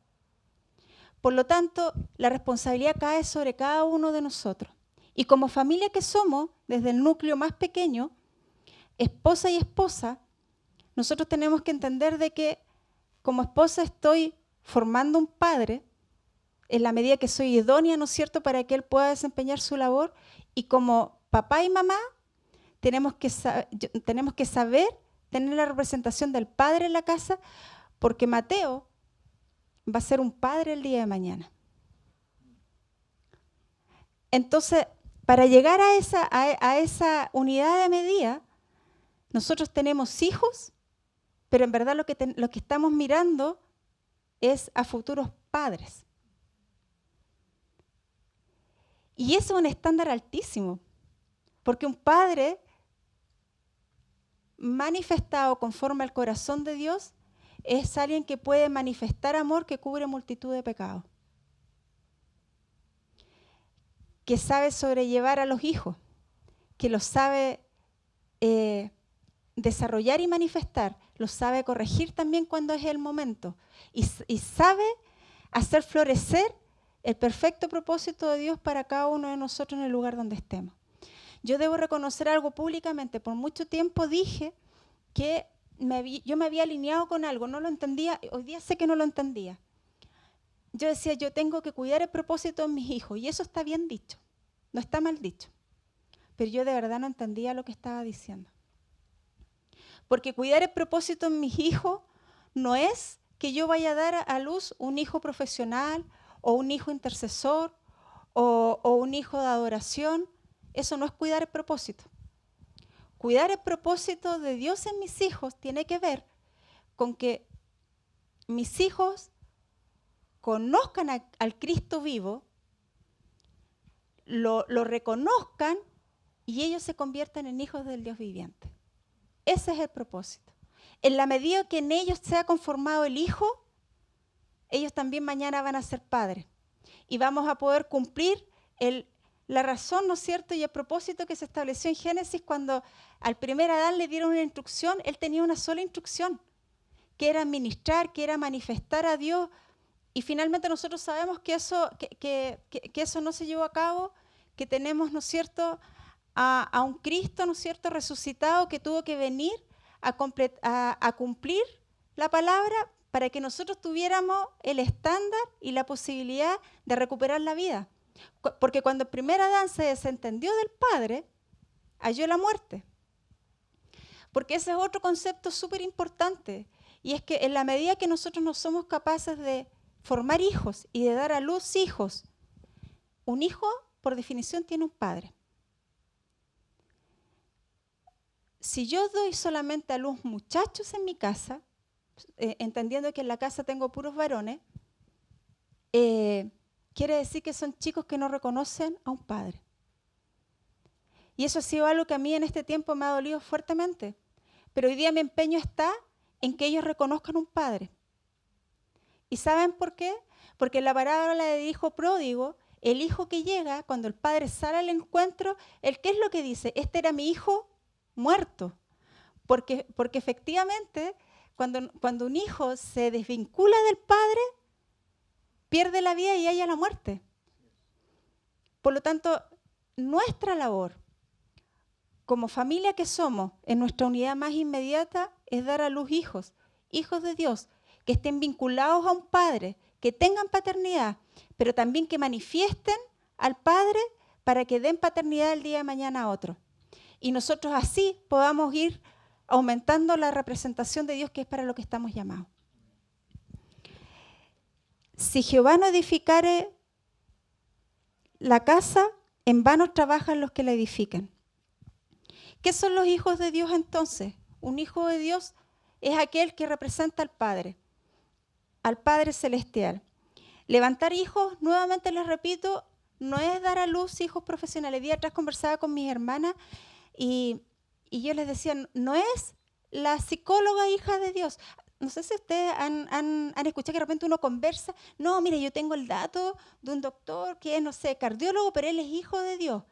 Por lo tanto, la responsabilidad cae sobre cada uno de nosotros. Y como familia que somos, desde el núcleo más pequeño, esposa y esposa, nosotros tenemos que entender de que como esposa estoy formando un padre en la medida que soy idónea, ¿no es cierto?, para que él pueda desempeñar su labor. Y como papá y mamá tenemos que saber tener la representación del padre en la casa, porque Mateo va a ser un padre el día de mañana. Entonces, para llegar a esa unidad de medida, nosotros tenemos hijos, pero en verdad lo que estamos mirando es a futuros padres. Y eso es un estándar altísimo, porque un padre manifestado conforme al corazón de Dios es alguien que puede manifestar amor que cubre multitud de pecados, que sabe sobrellevar a los hijos, que los sabe desarrollar y manifestar, los sabe corregir también cuando es el momento y sabe hacer florecer el perfecto propósito de Dios para cada uno de nosotros en el lugar donde estemos. Yo debo reconocer algo públicamente. Por mucho tiempo dije que yo me había alineado con algo, no lo entendía, hoy día sé que no lo entendía. Yo decía, yo tengo que cuidar el propósito de mis hijos, y eso está bien dicho, no está mal dicho. Pero yo de verdad no entendía lo que estaba diciendo. Porque cuidar el propósito en mis hijos no es que yo vaya a dar a luz un hijo profesional o un hijo intercesor o un hijo de adoración. Eso no es cuidar el propósito. Cuidar el propósito de Dios en mis hijos tiene que ver con que mis hijos conozcan al Cristo vivo, lo reconozcan y ellos se conviertan en hijos del Dios viviente. Ese es el propósito. En la medida que en ellos sea conformado el Hijo, ellos también mañana van a ser padres. Y vamos a poder cumplir la razón, ¿no es cierto?, y el propósito que se estableció en Génesis cuando al primer Adán le dieron una instrucción. Él tenía una sola instrucción, que era ministrar, que era manifestar a Dios. Y finalmente nosotros sabemos que eso no se llevó a cabo, que tenemos, ¿no es cierto?, a un Cristo, ¿no es cierto?, resucitado, que tuvo que venir a cumplir la palabra para que nosotros tuviéramos el estándar y la posibilidad de recuperar la vida. Porque cuando el primer Adán se desentendió del Padre, halló la muerte. Porque ese es otro concepto súper importante, y es que en la medida que nosotros no somos capaces de formar hijos y de dar a luz hijos, un hijo, por definición, tiene un padre. Si yo doy solamente a luz muchachos en mi casa, entendiendo que en la casa tengo puros varones, quiere decir que son chicos que no reconocen a un padre. Y eso ha sido algo que a mí en este tiempo me ha dolido fuertemente. Pero hoy día mi empeño está en que ellos reconozcan un padre. ¿Y saben por qué? Porque en la parábola del hijo pródigo, el hijo que llega, cuando el padre sale al encuentro, ¿qué es lo que dice? Este era mi hijo muerto. Porque efectivamente, cuando un hijo se desvincula del padre, pierde la vida y halla la muerte. Por lo tanto, nuestra labor, como familia que somos, en nuestra unidad más inmediata, es dar a luz hijos de Dios, que estén vinculados a un padre, que tengan paternidad, pero también que manifiesten al padre para que den paternidad el día de mañana a otro. Y nosotros así podamos ir aumentando la representación de Dios, que es para lo que estamos llamados. Si Jehová no edificare la casa, en vano trabajan los que la edifican. ¿Qué son los hijos de Dios entonces? Un hijo de Dios es aquel que representa al Padre Celestial. Levantar hijos, nuevamente les repito, no es dar a luz hijos profesionales. El día atrás conversaba con mis hermanas y yo les decía, no es la psicóloga hija de Dios. No sé si ustedes han escuchado que de repente uno conversa. No, mire, yo tengo el dato de un doctor que es, no sé, cardiólogo, pero él es hijo de Dios.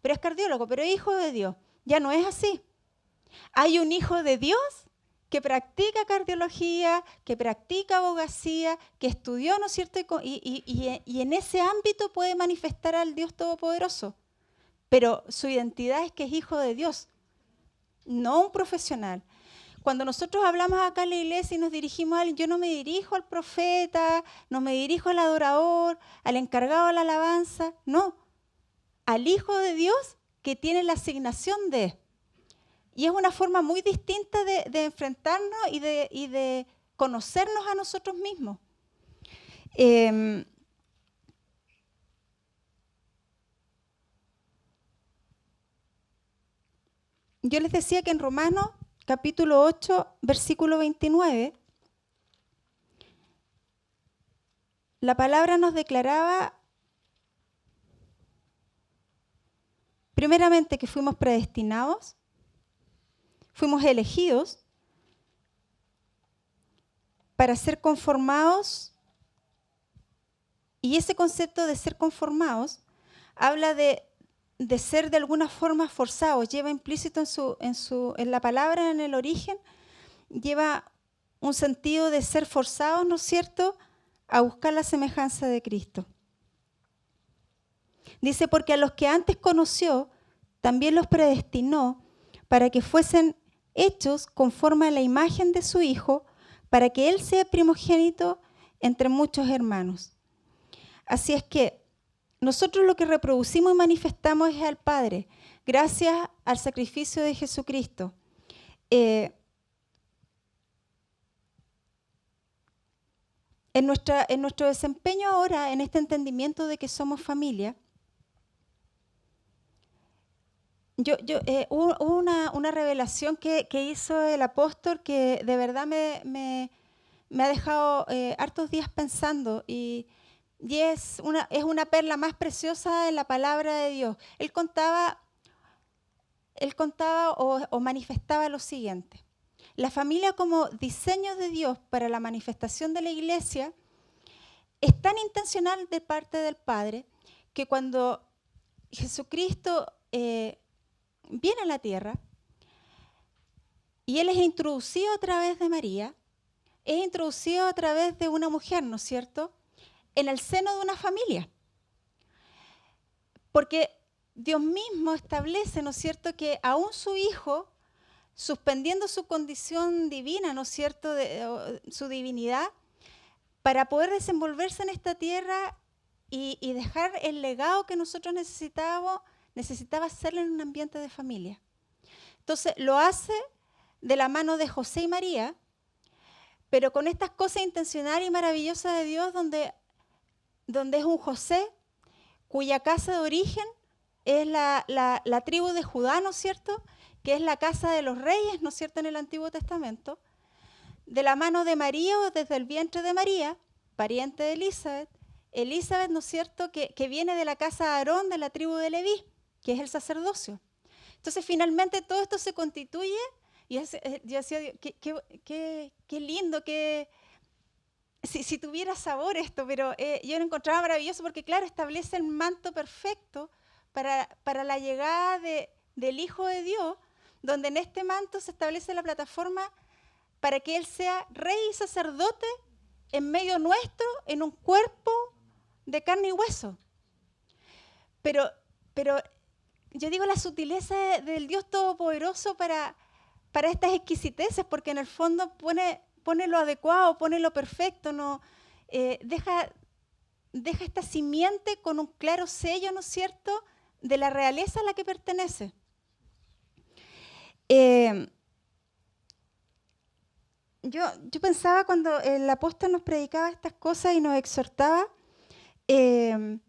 Pero es cardiólogo, pero es hijo de Dios. Ya no es así. Hay un hijo de Dios que practica cardiología, que practica abogacía, que estudió, ¿no es cierto? Y en ese ámbito puede manifestar al Dios Todopoderoso. Pero su identidad es que es hijo de Dios, no un profesional. Cuando nosotros hablamos acá en la iglesia y nos dirigimos a alguien, yo no me dirijo al profeta, no me dirijo al adorador, al encargado de la alabanza, no. Al hijo de Dios que tiene la asignación de. Y es una forma muy distinta de enfrentarnos y de conocernos a nosotros mismos. Yo les decía que en Romanos, capítulo 8, versículo 29, la palabra nos declaraba, primeramente, que fuimos predestinados, fuimos elegidos para ser conformados, y ese concepto de ser conformados habla de ser de alguna forma forzados, lleva implícito en la palabra, en el origen, lleva un sentido de ser forzados, ¿no es cierto?, a buscar la semejanza de Cristo. Dice, porque a los que antes conoció, también los predestinó para que fuesen hechos conforme a la imagen de su Hijo, para que Él sea primogénito entre muchos hermanos. Así es que nosotros lo que reproducimos y manifestamos es al Padre, gracias al sacrificio de Jesucristo. En nuestro desempeño ahora, en este entendimiento de que somos familia, hubo una revelación que hizo el apóstol que de verdad me ha dejado hartos días pensando y es una perla más preciosa en la palabra de Dios. Él contaba o manifestaba lo siguiente. La familia como diseño de Dios para la manifestación de la iglesia es tan intencional de parte del Padre que cuando Jesucristo viene a la tierra y Él es introducido a través de María, es introducido a través de una mujer, ¿no es cierto?, en el seno de una familia. Porque Dios mismo establece, ¿no es cierto?, que aún su Hijo, suspendiendo su condición divina, ¿no es cierto?, su divinidad, para poder desenvolverse en esta tierra y dejar el legado que nosotros necesitaba hacerlo en un ambiente de familia. Entonces lo hace de la mano de José y María, pero con estas cosas intencionales y maravillosas de Dios, donde es un José cuya casa de origen es la tribu de Judá, ¿no es cierto?, que es la casa de los reyes, ¿no es cierto?, en el Antiguo Testamento, de la mano de María o desde el vientre de María, pariente de Elizabeth, ¿no es cierto?, que viene de la casa de Aarón, de la tribu de Leví, que es el sacerdocio. Entonces, finalmente, todo esto se constituye, y yo decía, qué lindo, si tuviera sabor esto, pero yo lo encontraba maravilloso porque, claro, establece el manto perfecto para la llegada del Hijo de Dios, donde en este manto se establece la plataforma para que Él sea rey y sacerdote en medio nuestro, en un cuerpo de carne y hueso. Pero yo digo la sutileza del Dios Todopoderoso para estas exquisiteces, porque en el fondo pone lo adecuado, pone lo perfecto, no deja esta simiente con un claro sello, ¿no es cierto?, de la realeza a la que pertenece. Yo pensaba cuando el apóstol nos predicaba estas cosas y nos exhortaba en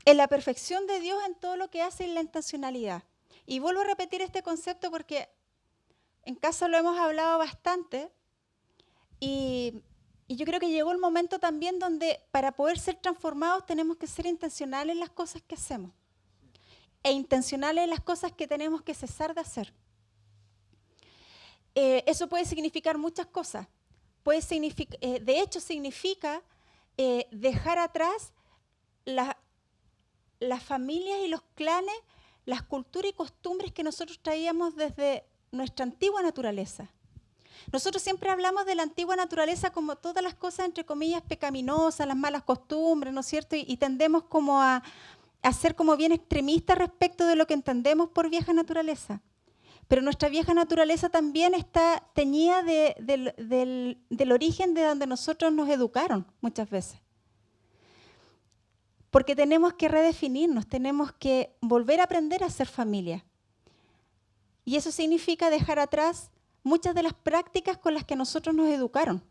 la perfección de Dios en todo lo que hace en la intencionalidad. Y vuelvo a repetir este concepto porque en casa lo hemos hablado bastante y yo creo que llegó el momento también donde para poder ser transformados tenemos que ser intencionales en las cosas que hacemos e intencionales en las cosas que tenemos que cesar de hacer. Eso puede significar muchas cosas. De hecho, significa dejar atrás las familias y los clanes, las culturas y costumbres que nosotros traíamos desde nuestra antigua naturaleza. Nosotros siempre hablamos de la antigua naturaleza como todas las cosas, entre comillas, pecaminosas, las malas costumbres, ¿no es cierto? Y tendemos como a ser como bien extremistas respecto de lo que entendemos por vieja naturaleza. Pero nuestra vieja naturaleza también está teñida del origen de donde nosotros nos educaron muchas veces. Porque tenemos que redefinirnos, tenemos que volver a aprender a ser familia. Y eso significa dejar atrás muchas de las prácticas con las que nosotros nos educaron.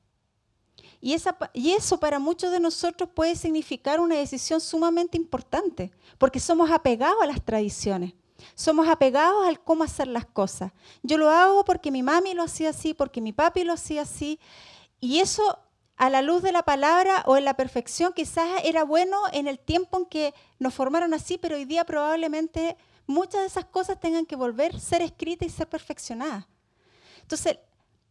Y eso para muchos de nosotros puede significar una decisión sumamente importante, porque somos apegados a las tradiciones. Somos apegados al cómo hacer las cosas. Yo lo hago porque mi mami lo hacía así, porque mi papi lo hacía así. Y eso, a la luz de la palabra o en la perfección, quizás era bueno en el tiempo en que nos formaron así, pero hoy día probablemente muchas de esas cosas tengan que volver a ser escritas y ser perfeccionadas. Entonces,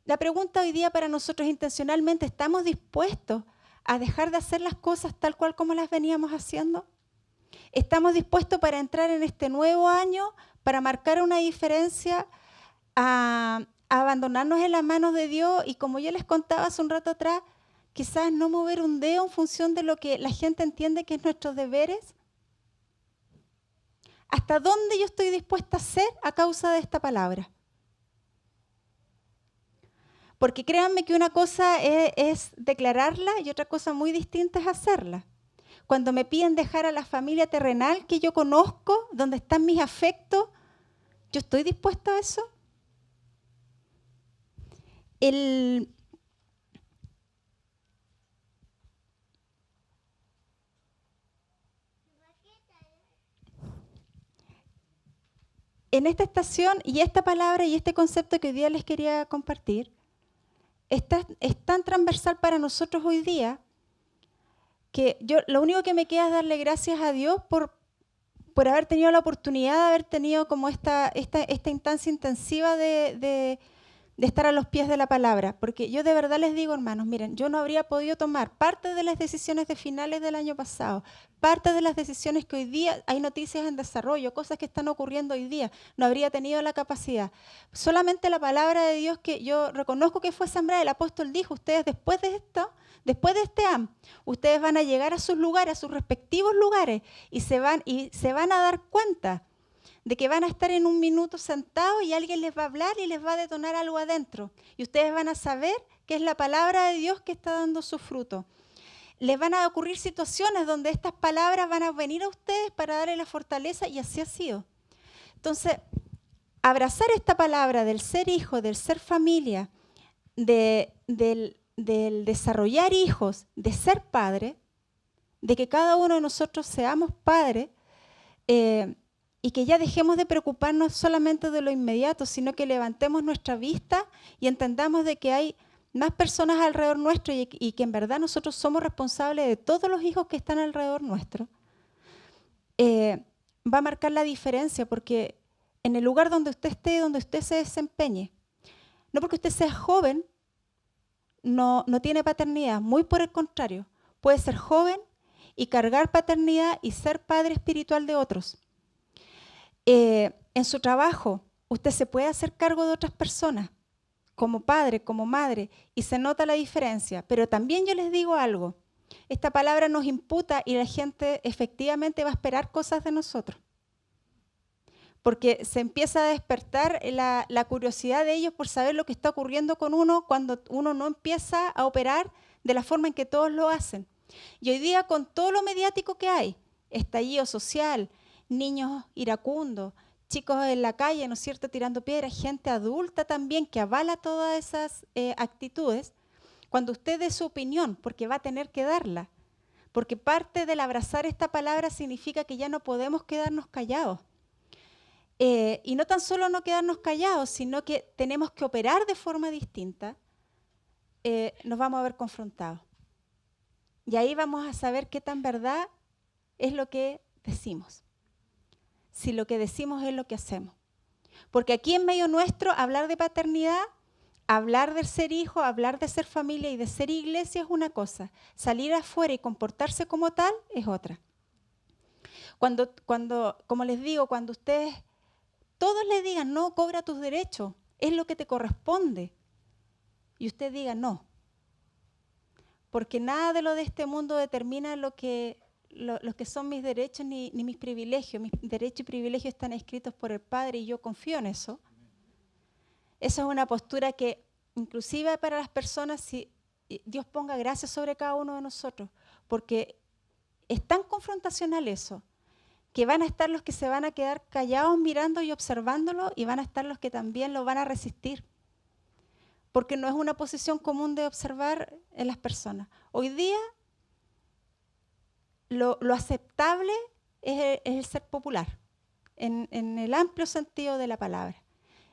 la pregunta hoy día para nosotros intencionalmente, ¿estamos dispuestos a dejar de hacer las cosas tal cual como las veníamos haciendo? ¿Estamos dispuestos para entrar en este nuevo año, para marcar una diferencia, a abandonarnos en las manos de Dios y, como yo les contaba hace un rato atrás, quizás no mover un dedo en función de lo que la gente entiende que es nuestros deberes? ¿Hasta dónde yo estoy dispuesta a hacer a causa de esta palabra? Porque créanme que una cosa es declararla y otra cosa muy distinta es hacerla. Cuando me piden dejar a la familia terrenal que yo conozco, donde están mis afectos, ¿yo estoy dispuesta a eso? En esta estación y esta palabra y este concepto que hoy día les quería compartir, es tan transversal para nosotros hoy día que lo único que me queda es darle gracias a Dios por haber tenido la oportunidad de haber tenido como esta instancia intensiva de de estar a los pies de la palabra, porque yo de verdad les digo, hermanos, miren, yo no habría podido tomar parte de las decisiones de finales del año pasado, parte de las decisiones que hoy día hay noticias en desarrollo, cosas que están ocurriendo hoy día, no habría tenido la capacidad. Solamente la palabra de Dios que yo reconozco que fue sembrada, el apóstol dijo, ustedes después de esto, después de este AM, ustedes van a llegar a sus lugares, a sus respectivos lugares, y se van a dar cuenta de que van a estar en un minuto sentados y alguien les va a hablar y les va a detonar algo adentro. Y ustedes van a saber que es la palabra de Dios que está dando su fruto. Les van a ocurrir situaciones donde estas palabras van a venir a ustedes para darle la fortaleza, y así ha sido. Entonces, abrazar esta palabra del ser hijo, del ser familia, del desarrollar hijos, de ser padre, de que cada uno de nosotros seamos padres, y que ya dejemos de preocuparnos solamente de lo inmediato, sino que levantemos nuestra vista y entendamos de que hay más personas alrededor nuestro y que en verdad nosotros somos responsables de todos los hijos que están alrededor nuestro, va a marcar la diferencia, porque en el lugar donde usted esté, donde usted se desempeñe, no porque usted sea joven, no tiene paternidad, muy por el contrario, puede ser joven y cargar paternidad y ser padre espiritual de otros. En su trabajo, usted se puede hacer cargo de otras personas, como padre, como madre, y se nota la diferencia. Pero también yo les digo algo, esta palabra nos imputa y la gente efectivamente va a esperar cosas de nosotros. Porque se empieza a despertar la curiosidad de ellos por saber lo que está ocurriendo con uno cuando uno no empieza a operar de la forma en que todos lo hacen. Y hoy día, con todo lo mediático que hay, estallido social, niños iracundos, chicos en la calle, ¿no es cierto?, tirando piedras, gente adulta también que avala todas esas actitudes, cuando usted dé su opinión, porque va a tener que darla, porque parte del abrazar esta palabra significa que ya no podemos quedarnos callados. Y no tan solo no quedarnos callados, sino que tenemos que operar de forma distinta, nos vamos a ver confrontados. Y ahí vamos a saber qué tan verdad es lo que decimos. Si lo que decimos es lo que hacemos. Porque aquí en medio nuestro, hablar de paternidad, hablar de ser hijo, hablar de ser familia y de ser iglesia es una cosa. Salir afuera y comportarse como tal es otra. Como les digo, cuando ustedes, todos le digan, no, cobra tus derechos, es lo que te corresponde. Y usted diga, no. Porque nada de lo de este mundo determina lo que son mis derechos ni mis privilegios. Mis derechos y privilegios están escritos por el Padre y yo confío en eso. Esa es una postura que, inclusive para las personas, si Dios ponga gracia sobre cada uno de nosotros, porque es tan confrontacional eso, que van a estar los que se van a quedar callados mirando y observándolo, y van a estar los que también lo van a resistir. Porque no es una posición común de observar en las personas. Hoy día, lo aceptable es el ser popular, en el amplio sentido de la palabra.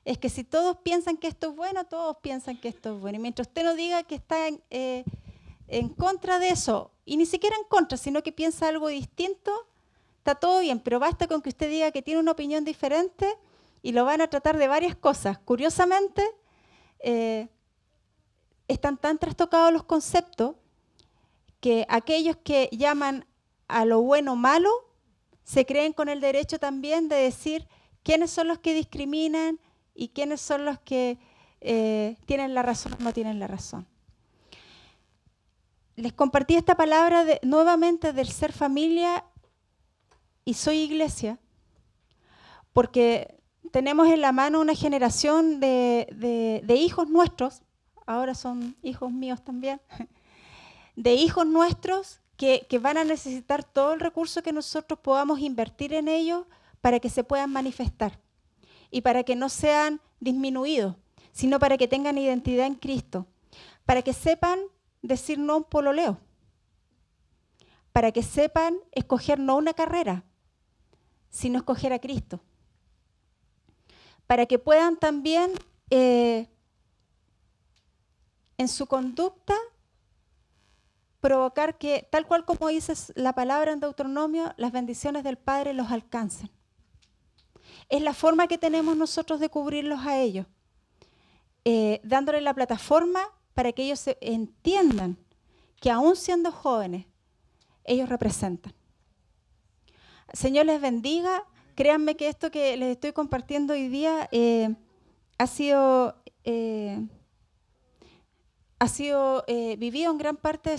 Es que si todos piensan que esto es bueno, todos piensan que esto es bueno. Y mientras usted no diga que está en contra de eso, y ni siquiera en contra, sino que piensa algo distinto, está todo bien, pero basta con que usted diga que tiene una opinión diferente y lo van a tratar de varias cosas. Curiosamente, están tan trastocados los conceptos que aquellos que llaman a lo bueno malo se creen con el derecho también de decir quiénes son los que discriminan y quiénes son los que tienen la razón o no tienen la razón. Les compartí esta palabra nuevamente del ser familia y soy iglesia, porque tenemos en la mano una generación de hijos nuestros, ahora son hijos míos también, de hijos nuestros que van a necesitar todo el recurso que nosotros podamos invertir en ellos para que se puedan manifestar y para que no sean disminuidos, sino para que tengan identidad en Cristo, para que sepan decir no a un pololeo, para que sepan escoger no una carrera, sino escoger a Cristo, para que puedan también en su conducta provocar que, tal cual como dice la palabra en Deuteronomio, las bendiciones del Padre los alcancen. Es la forma que tenemos nosotros de cubrirlos a ellos. dándole la plataforma para que ellos entiendan que aún siendo jóvenes, ellos representan. Señor les bendiga. Créanme que esto que les estoy compartiendo hoy día ha sido vivido en gran parte,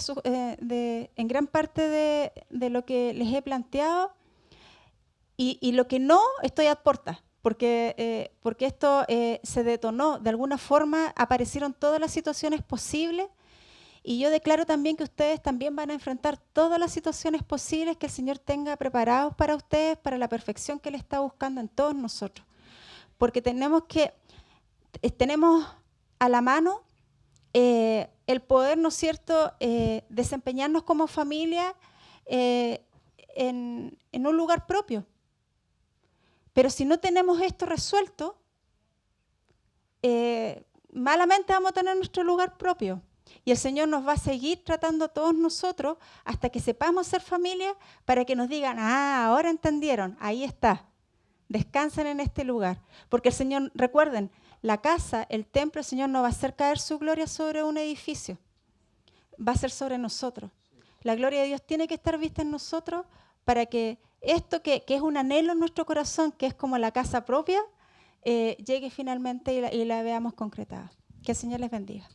de lo que les he planteado y lo que no estoy a puertas, porque esto se detonó. De alguna forma aparecieron todas las situaciones posibles y yo declaro también que ustedes también van a enfrentar todas las situaciones posibles que el Señor tenga preparados para ustedes, para la perfección que Él está buscando en todos nosotros. Porque tenemos a la mano el poder, ¿no es cierto?, desempeñarnos como familia en un lugar propio. Pero si no tenemos esto resuelto, malamente vamos a tener nuestro lugar propio. Y el Señor nos va a seguir tratando a todos nosotros hasta que sepamos ser familia, para que nos digan, ahora entendieron, ahí está, descansen en este lugar. Porque el Señor, recuerden, la casa, el templo, el Señor no va a hacer caer su gloria sobre un edificio, va a ser sobre nosotros. La gloria de Dios tiene que estar vista en nosotros para que esto que es un anhelo en nuestro corazón, que es como la casa propia, llegue finalmente y la veamos concretada. Que el Señor les bendiga.